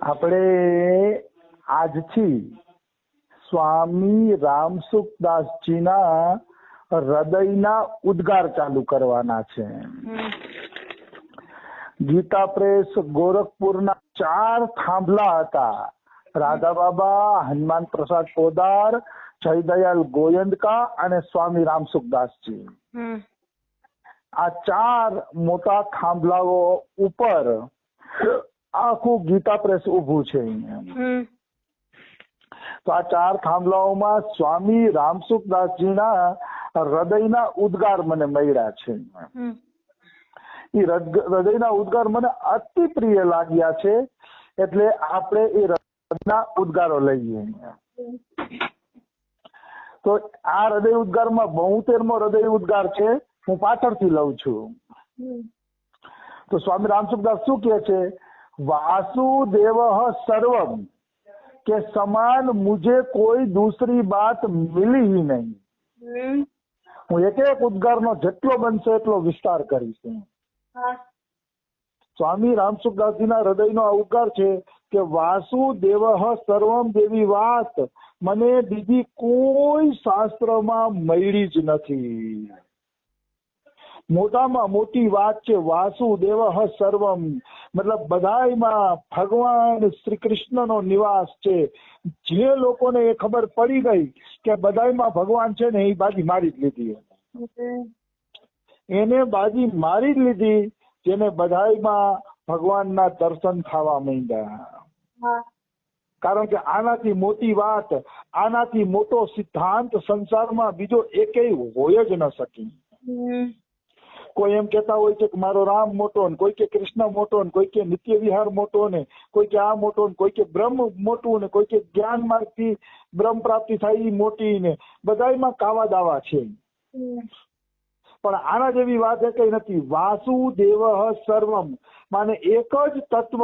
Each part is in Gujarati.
આપણે આજથી સ્વામી રામસુખદાસજીના હૃદયના ઉદ્ગાર ચાલુ કરવાના છે. ગીતા પ્રેસ ગોરખપુરના 4 થાંભલા હતા. રાધા બાબા, હનુમાન પ્રસાદ પોદાર, જયદયાલ ગોયંદકા અને સ્વામી રામસુખદાસજી. આ 4 મોટા થાંભલાઓ ઉપર આખું ગીતા પ્રેસ ઉભું છે. તો આ 4 થાંભલાઓમાં સ્વામી રામસુખદાસજીના હૃદયના ઉદ્ગાર મને મળ્યા છે. એ હૃદયના ઉદ્ગાર મને અતિ પ્રિય લાગ્યા છે, એટલે આપણે એ હૃદયના ઉદ્ગારો લઈએ. તો આ હૃદય ઉદ્ગારમાં 72મો હૃદય ઉદ્ગાર છે. હું પાછળથી લઉં છું. તો સ્વામી રામસુખદાસ શું કહે છે? वासुदेव सर्वम के समान मुझे कोई दूसरी बात मिली ही नहीं. હું એક ઉદ્ગાર નો જેટલો બનશે એટલો વિસ્તાર કરીશ. સ્વામી રામસુખદાસજીના હૃદયનો આ ઉદ્ગાર છે કે વાસુદેવ સર્વમ જેવી વાત મને બીજી કોઈ શાસ્ત્રમાં મળી જ નથી. મોટામાં મોટી વાત છે વાસુદેવ સર્વમ, મતલબ બધાયમાં ભગવાન શ્રી કૃષ્ણનો નિવાસ છે. જે લોકોને એ ખબર પડી ગઈ કે બધાયમાં ભગવાન છે ને, એ બાજી મારી જ લીધી. એને બાજી મારી જ લીધી જેને બધાયમાં ભગવાનના દર્શન થવા માંડ્યા. કારણ કે આનાથી મોટી વાત, આનાથી મોટો સિદ્ધાંત સંસારમાં બીજો એકેય હોય જ ન શકી. કોઈ એમ કેતા હોય છે કે મારો રામ મોટો ને, કોઈ કે કૃષ્ણ મોટો ને, કોઈ કે નિત્ય વિહાર મોટો ને, કોઈ કે આ મોટો ને, કોઈ કે બ્રહ્મ મોટું ને, કોઈ કે જ્ઞાન માર્ગથી બ્રહ્મ પ્રાપ્તિ થાય એ મોટી ને, બધાયમાં કાવા દાવા છે. પણ આના જેવી વાત એ કઈ નથી. વાસુદેવ સર્વમ માને એક જ તત્વ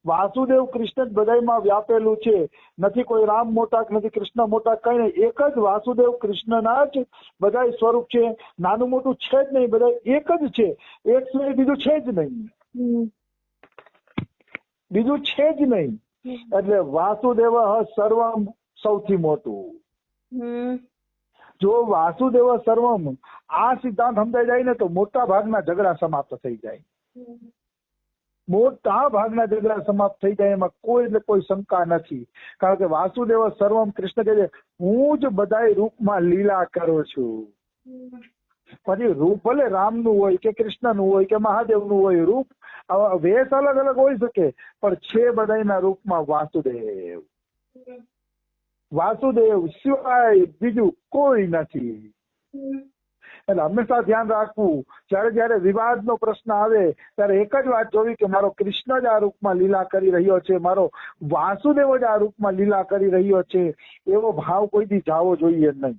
વાસુદેવ કૃષ્ણ બધાયમાં વ્યાપેલું છે. નથી કોઈ રામ મોટા, નથી કૃષ્ણ મોટા, કઈ નહીં. એક જ વાસુદેવ કૃષ્ણના જ બધા સ્વરૂપ છે. નાનું મોટું છે જ નહીં, બધા એક જ છે. એક સિવાય બીજું છે જ નહીં, બીજું છે જ નહીં. એટલે વાસુદેવ સર્વમ સૌથી મોટું. જો વાસુદેવ સર્વમ આ સિદ્ધાંત સમજાઈ જાય ને તો મોટા ભાગના ઝઘડા સમાપ્ત થઈ જાય. મોટા ભાગના ઝઘડા સમાપ્ત થઈ જાય, એમાં કોઈ શંકા નથી. કારણ કે વાસુદેવ સર્વમ કૃષ્ણ કહે છે હું જ બધાય રૂપમાં લીલા કરું છું. પછી રૂપ ભલે રામનું હોય કે કૃષ્ણનું હોય કે મહાદેવનું હોય, રૂપ વેશ અલગ અલગ હોઈ શકે, પણ છે બધાયના રૂપમાં વાસુદેવ. વાસુદેવ સિવાય બીજું કોઈ નથી. એટલે હંમેશા ધ્યાન રાખવું, જયારે વિવાદનો પ્રશ્ન આવે ત્યારે એક જ વાત જોવી કે મારો કૃષ્ણ જ આ રૂપમાં લીલા કરી રહ્યો છે, મારો વાસુદેવ જ આ રૂપમાં લીલા કરી રહ્યો છે, એવો ભાવ કોઈથી જાવો જોઈએ નહીં.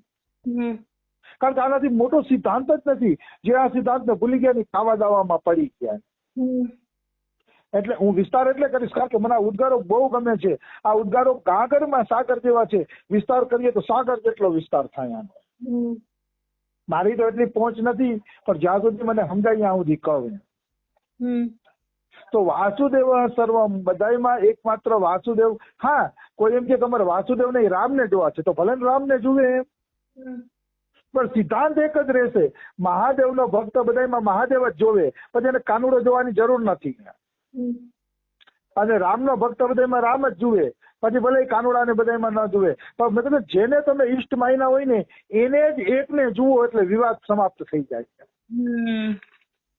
કારણ કે આનાથી મોટો સિદ્ધાંત જ નથી. જે આ સિદ્ધાંતને ભૂલી ગયા ની ખાવા દાવામાં પડી ગયા. એટલે હું વિસ્તાર એટલે કરીશ કારણ કે મને આ ઉદ્ગારો બહુ ગમે છે. આ ઉદ્ગારો ગાગરમાં સાગર જેવા છે. વિસ્તાર કરીએ તો સાગર જેટલો વિસ્તાર થાય આનો. મારી તો એટલી પહોંચ નથી, પણ જ્યાં સુધી મને સમજાય ત્યાં સુધી કહું. તો વાસુદેવ સર્વમ બધાયમાં એકમાત્ર વાસુદેવ. હા, કોઈ એમ કે તમારે વાસુદેવ ને રામને જોવા છે તો ભલે રામને જુએ, પણ સિદ્ધાંત એક જ રહેશે. મહાદેવનો ભક્ત બધાયમાં મહાદેવ જ જોવે, પછી એને કાનુડો જોવાની જરૂર નથી. અને રામનો ભક્ત બધાયમાં રામ જ જુએ, પછી ભલે કાનુડાને બધાયમાં ન જુએ. પણ મતલબ જેને તમે ઈષ્ટ માન્યા હોય ને એને જ એકને જુઓ એટલે વિવાદ સમાપ્ત થઈ જાય.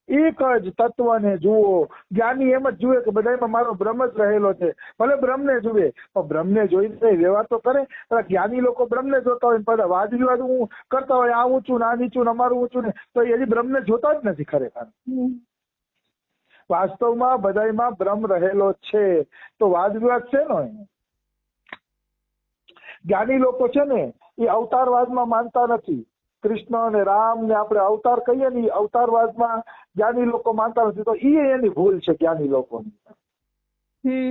એક જ તત્વને જુઓ. જ્ઞાની એમ જ જુએ કે બધાયમાં મારો બ્રહ્મ જ રહેલો છે, ભલે બ્રહ્મને જુએ, પણ બ્રહ્મને જોઈને વ્યવહાર તો કરે. જ્ઞાની લોકો બ્રહ્મને જોતા હોય, બધા વાદ વિવાદ કરતા હોય, આ ઊંચું ને આ નીચું ને અમારું ઊંચું ને, તો હજી બ્રહ્મને જોતા જ નથી ખરેખર. વાસ્તવમાં બધાયમાં બ્રહ્મ રહેલો છે, તો વાદ વિવાદ છે ને. જ્ઞાની લોકો છે ને એ અવતારવાદમાં માનતા નથી. કૃષ્ણ અને રામ ને આપણે અવતાર કહીએ ને, અવતારવાદમાં જ્ઞાની લોકો માનતા નથી. તો એની ભૂલ છે જ્ઞાની લોકોની.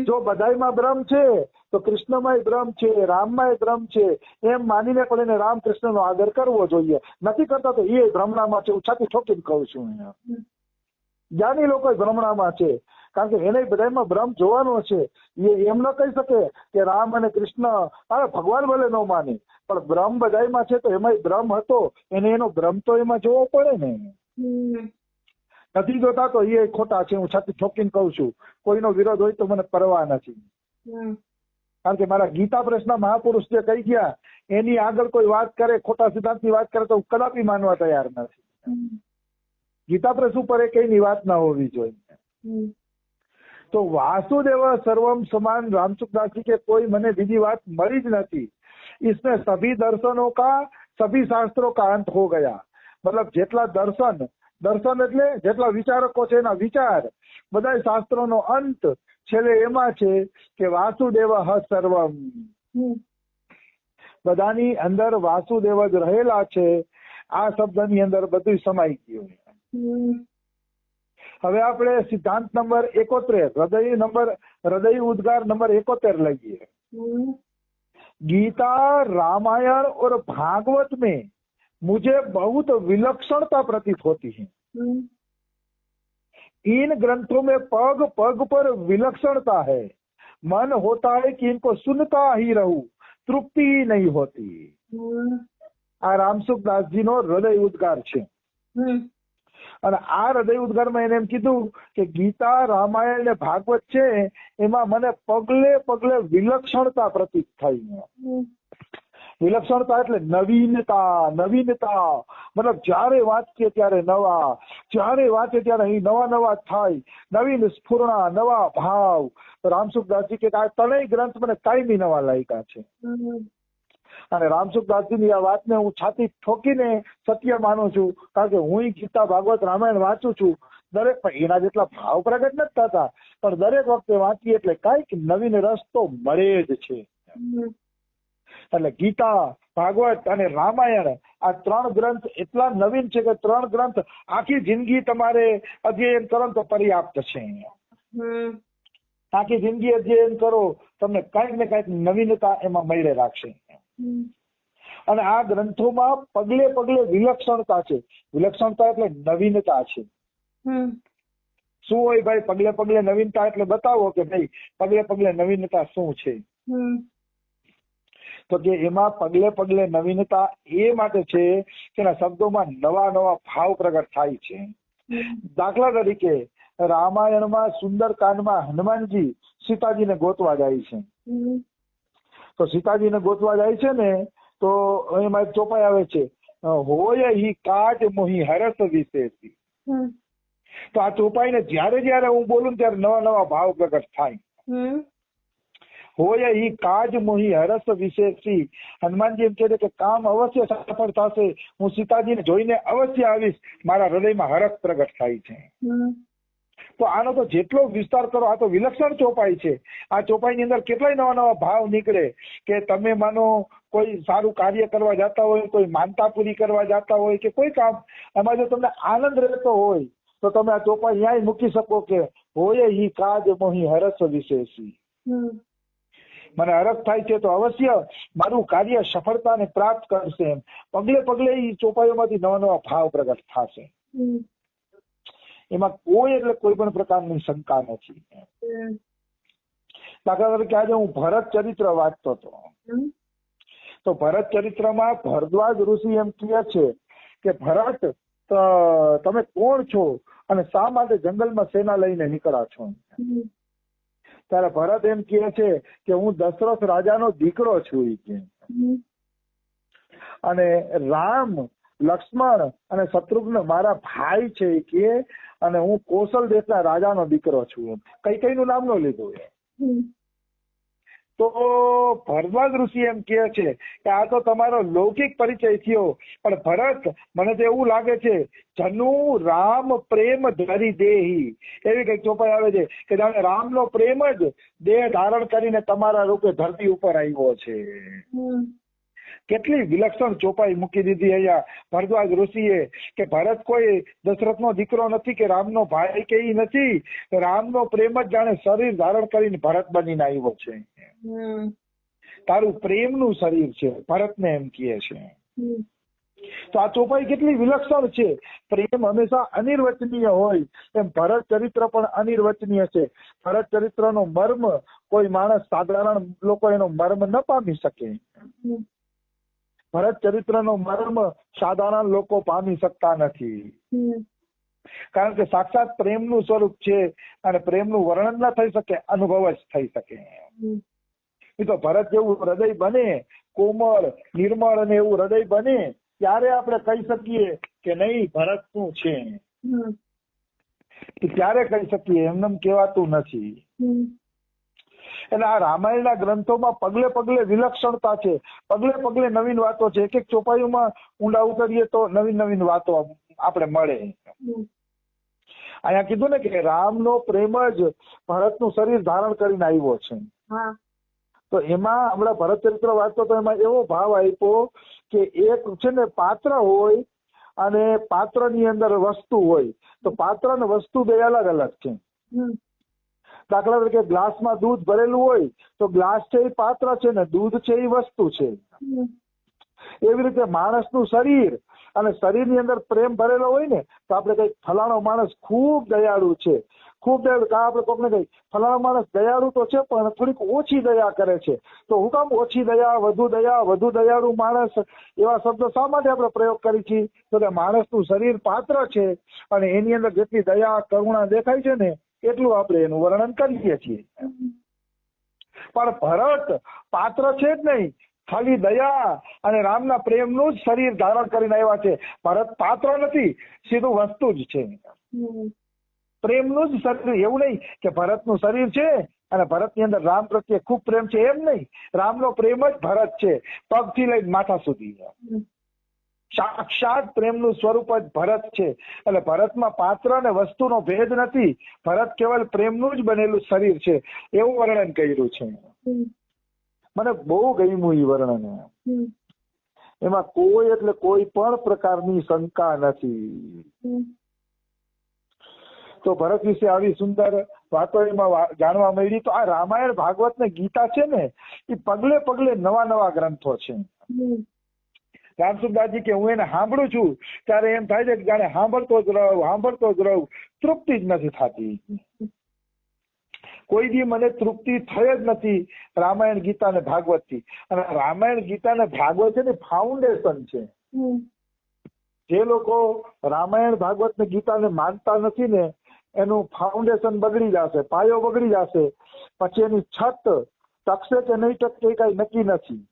જો બધાયમાં બ્રહ્મ છે તો કૃષ્ણમાં બ્રહ્મ છે, રામમાં બ્રહ્મ છે, એમ માનીને પણ એને રામ કૃષ્ણનો આદર કરવો જોઈએ. નથી કરતા તો એ ભ્રમણામાં છે. હું છાતી ઠોકીને કહું છું. જ્ઞાની લોકો ભ્રમણામાં છે. કારણ કે એને બધામાં બ્રહ્મ જોવાનો છે. એ એમ ન કહી શકે કે રામ અને કૃષ્ણ ભગવાન ભલે ન માને પણ બ્રહ્મ બધામાં છે તો એમાં બ્રહ્મ હતો એને એનો બ્રહ્મ તો એમાં જોવો પડે ને. નથી જોતા તો એ ખોટા છે. હું છાતી ઠોકીને કહું છું, કોઈનો વિરોધ હોય તો મને પરવા નથી. કારણ કે મારા ગીતા પ્રેસના મહાપુરુષ જે કહી ગયા એની આગળ કોઈ વાત કરે, ખોટા સિદ્ધાંતની વાત કરે તો હું કદાપી માનવા તૈયાર નથી. ગીતા પ્રેસ ઉપર એ કઈની વાત ના હોવી જોઈએ. તો વાસુદેવ સર્વમ સમાન रामसुखदास के कोई મને બીજી વાત મળી જ નથી. इसमें सभी दर्शनों का सभी शास्त्रों का अंत हो गया. मतलब જેટલા દર્શન એટલે જેટલા વિચારકો છે એના વિચાર બધા શાસ્ત્રોનો અંત છેલ્લે એમાં છે કે વાસુદેવ સર્વમ. બધાની અંદર વાસુદેવ જ રહેલા છે. આ શબ્દની અંદર બધું સમાઈ ગયું. હવે આપણે સિદ્ધાંત નંબર 71 हृदय उद्गार नंबर 71 लगिए. गीता रामायण और भागवत में मुझे बहुत विलक्षणता प्रतीत होती है. इन ग्रंथों में पग पग पर विलक्षणता है. मन होता है कि इनको सुनता ही रहूं, तृप्ति ही नहीं होती. आ रामसुखदास जी नो हृदय उद्गार છે. અને આ હૃદય ઉદ્ગારમાં એને એમ કીધું કે ગીતા રામાયણ ને ભાગવત છે એમાં મને પગલે પગલે વિલક્ષણતા પ્રતીત થઈ. વિલક્ષણતા એટલે નવીનતા. મતલબ જ્યારે વાંચીએ ત્યારે નવા, જ્યારે વાંચે ત્યારે અહીં નવા થાય, નવીન સ્ફુરણા, નવા ભાવ. રામસુખદાસજી કે આ ત્રણેય ગ્રંથ મને કાયમી નવા લાગ્યા છે. અને રામસુખદાસજીની આ વાતને હું છાતી ઠોકીને સત્ય માનું છું. કારણ કે હું ગીતા ભાગવત રામાયણ વાંચું છું. દરેક એના જેટલા ભાવ પ્રગટ નથી થતા પણ દરેક વખતે વાંચીએ એટલે કઈક નવીન રસ તો મળે જ છે. એટલે ગીતા, ભાગવત અને રામાયણ આ ત્રણ ગ્રંથ એટલા નવીન છે કે ત્રણ ગ્રંથ આખી જિંદગી તમારે અધ્યયન કરો તો પર્યાપ્ત છે. આખી જિંદગી અધ્યયન કરો તમને કઈક ને કઈક નવીનતા એમાં મળી રાખશે. અને આ ગ્રંથોમાં પગલે પગલે વિલક્ષણતા છે. વિલક્ષણતા એટલે નવીનતા છે. શું હોય ભાઈ પગલે પગલે નવીનતા એટલે બતાવો કે ભાઈ પગલે પગલે નવીનતા શું છે. તો કે એમાં પગલે પગલે નવીનતા એ માટે છે કે એના શબ્દોમાં નવા ભાવ પ્રગટ થાય છે. દાખલા તરીકે રામાયણમાં સુંદરકાંડમાં હનુમાનજી સીતાજીને ગોતવા જાય છે. તો સીતાજીને ગોતવા જાય છે ને તો એમાં એક ચોપાઈ આવે છે, હોય હિ કાજ મોહી હરસ વિશેષી. તો આ ચોપાઈને જયારે હું બોલું ત્યારે નવા ભાવ પ્રગટ થાય. હોય હિ કાજ મોહી હરસ વિશેષી. હનુમાનજી એમ કહે છે કે કામ અવશ્ય સફળ થશે, હું સીતાજીને જોઈને અવશ્ય આવીશ, મારા હૃદયમાં હરસ પ્રગટ થાય છે. તો આનો તો જેટલો વિસ્તાર કરો આ તો વિલક્ષણ ચોપાઈ છે. આ ચોપાઈની અંદર કેટલાય નવા ભાવ નીકળે કે તમે માનો કોઈ સારું કાર્ય કરવા જતા હોય, કોઈ માનતા પૂરી કરવા જતા હોય કે કોઈ કામ એમાં જો તમને આનંદ રહેતો હોય તો તમે આ ચોપાઈ ન્યાય મૂકી શકો કે હોય હિ કાજ મોહી હરસ વિશેષી. મને હરસ થાય છે તો અવશ્ય મારું કાર્ય સફળતાને પ્રાપ્ત કરશે. એમ પગલે પગલે એ ચોપાઈઓમાંથી નવા ભાવ પ્રગટ થશે. એમાં કોઈ પણ પ્રકારની શંકા નથી. દાખલા તરીકે આજે હું ભરત ચરિત્ર વાંચતો હતો તો ભરત ચરિત્રમાં ભરદ્વાજ ઋષિ એમ કહે છે કે ભરત તમે કોણ છો અને શા માટે જંગલમાં સેના લઈને નીકળ્યા છો. ત્યારે ભરત એમ કહે છે કે હું દશરથ રાજાનો દીકરો છું કે અને રામ, લક્ષ્મણ અને શત્રુઘ્ન મારા ભાઈ છે કે અને હું કૌશલ દેશના રાજાનો દીકરો છું. કઈનું નામ નો લીધું. તો ભરદ્વાજ ઋષિ એમ કહે છે કે આ તો તમારો લૌકિક પરિચય થયો, પણ ભરત મને તો એવું લાગે છે જનુ રામ પ્રેમ ધરી દેહી. એવી કઈક ચોપાઈ આવે છે કે જાણે રામનો પ્રેમ જ દેહ ધારણ કરીને તમારા રૂપે ધરતી ઉપર આવ્યો છે. કેટલી વિલક્ષણ ચોપાઈ મૂકી દીધી અહીંયા ભરદ્વાજ ઋષિએ કે ભરત કોઈ દશરથનો દીકરો નથી કે રામનો ભાઈ કે ઈ નથી. રામનો પ્રેમ જ જાણે શરીર ધારણ કરીને ભરત બનીને આવ્યો છે. તારું પ્રેમનું શરીર છે ભરતને એમ કહે છે. તો આ ચોપાઈ કેટલી વિલક્ષણ છે. પ્રેમ હંમેશા અનિર્વચનીય હોય એમ ભરત ચરિત્ર પણ અનિર્વચનીય છે. ભરત ચરિત્રનો મર્મ કોઈ માણસ સાધારણ લોકો એનો મર્મ ન પામી શકે. ભરત ચરિત્રનો મર્મ સાધારણ લોકો પામી શકતા નથી, કારણ કે સાક્ષાત પ્રેમનું સ્વરૂપ છે અને પ્રેમનું વર્ણન ન થઈ શકે, અનુભવ જ થઈ શકે. એ તો ભરત જેવું હૃદય બને, કોમળ નિર્મળ અને એવું હૃદય બને ત્યારે આપણે કહી શકીએ કે નહીં ભરત શું છે, ત્યારે કહી શકીએ, એમને કહેવાતું નથી. એટલે આ રામાયણના ગ્રંથોમાં પગલે પગલે વિલક્ષણતા છે, પગલે પગલે નવીન વાતો છે. એક એક ચોપાઈઓમાં ઊંડા ઉતરીએ તો નવીન નવીન વાતો આપણે મળે. અહીંયા કીધું ને કે રામનો પ્રેમ જ ભરતનું શરીર ધારણ કરીને આવ્યો છે. તો એમાં હમણાં ભરત ચરિત્ર વાંચતો તો એમાં એવો ભાવ આપ્યો કે એક છે ને પાત્ર હોય અને પાત્રની અંદર વસ્તુ હોય, તો પાત્ર અને વસ્તુ બે અલગ અલગ છે. દાખલા તરીકે ગ્લાસમાં દૂધ ભરેલું હોય તો ગ્લાસ છે એ પાત્ર છે ને દૂધ છે એ વસ્તુ છે. એવી રીતે માણસનું શરીર અને શરીરની અંદર પ્રેમ ભરેલો હોય ને તો આપણે કઈ ફલાણો માણસ ખૂબ દયાળુ છે, ખૂબ દયાળુ. આપણે કોકને કઈ ફલાણો માણસ દયાળુ તો છે પણ થોડીક ઓછી દયા કરે છે, તો હું કામ ઓછી દયા, વધુ દયાળુ માણસ, એવા શબ્દો શા માટે આપણે પ્રયોગ કરી છીએ? તો કે માણસનું શરીર પાત્ર છે અને એની અંદર જેટલી દયા કરુણા દેખાય છે ને એટલું આપણે એનું વર્ણન કરીએ છીએ. પણ ભરત પાત્ર છે જ નહીં, ખાલી દયા અને રામના પ્રેમનું જ શરીર ધારણ કરીને આવ્યા છે. ભરત પાત્ર નથી, સીધું વસ્તુ જ છે, પ્રેમનું જ શરીર. એવું નહીં કે ભરતનું શરીર છે અને ભરતની અંદર રામ પ્રત્યે ખૂબ પ્રેમ છે, એમ નહીં. રામનો પ્રેમ જ ભરત છે, પગથી લઈને માથા સુધી. સાક્ષાત પ્રેમનું સ્વરૂપ જ ભરત છે. એટલે ભરતમાં પાત્ર અને વસ્તુનો ભેદ નથી, ભરત કેવલ પ્રેમનું જ બનેલું શરીર છે, એવું વર્ણન કર્યું છે. મને બહુ ગમ્યું એ વર્ણન. એમાં કોઈ એટલે કોઈ પણ પ્રકારની શંકા નથી. તો ભરત વિશે આવી સુંદર વાતો એમાં જાણવા મળી. તો આ રામાયણ, ભાગવત ને ગીતા છે ને એ પગલે પગલે નવા નવા ગ્રંથો છે. રામસુખદાસજી કે હું એને સાંભળું છું ત્યારે એમ થાય છે કે જાણે સાંભળતો જ રહું, તૃપ્તિ જ નથી થતી. કોઈ દી મને તૃપ્તિ થઈ જ નથી રામાયણ, ગીતા ને ભાગવત થી. અને રામાયણ, ગીતા ને ભાગવત છે ને ફાઉન્ડેશન છે. જે લોકો રામાયણ, ભાગવત ને ગીતા ને માનતા નથી ને એનું ફાઉન્ડેશન બગડી જશે, પાયો બગડી જશે, પછી એની છત ટકશે કે નહીં ટકશે કઈ નક્કી નથી.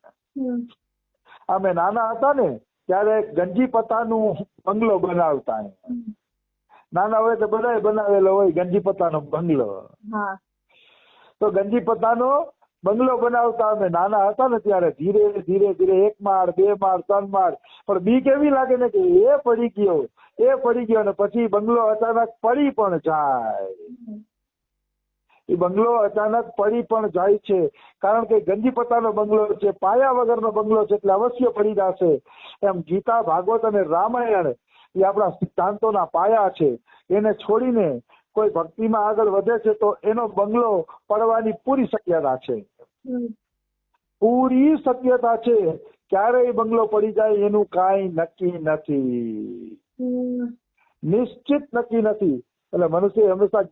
અમે નાના હતા ને ત્યારે ગંજીપતાનું બંગલો બનાવતા. નાના હોય તો બધાએ બનાવેલો હોય ગંજીપતાનો બંગલો. તો ગંજીપતાનો બંગલો બનાવતા અમે નાના હતા ને ત્યારે ધીરે ધીરે ધીરે 1 માળ 2 માળ 3 માળ. પણ બીક એવી લાગે ને કે એ પડી ગયો ને પછી બંગલો અચાનક પડી પણ જાય. એ બંગલો અચાનક પડી પણ જાય છે, કારણ કે ગંજીપતાનો બંગલો છે, પાયા વગરનો બંગલો છે, એટલે અવશ્ય પડી જશે. એમ ગીતા, ભાગવત અને રામાયણ એ આપણા સિદ્ધાંતોના પાયા છે. એને છોડીને કોઈ ભક્તિમાં આગળ વધે છે તો એનો બંગલો પડવાની પૂરી શક્યતા છે. પૂરી શક્યતા છે. ક્યારેય બંગલો પડી જાય એનું કાંઈ નક્કી નથી, નિશ્ચિત નક્કી નથી. એટલે મનુષ્ય હંમેશા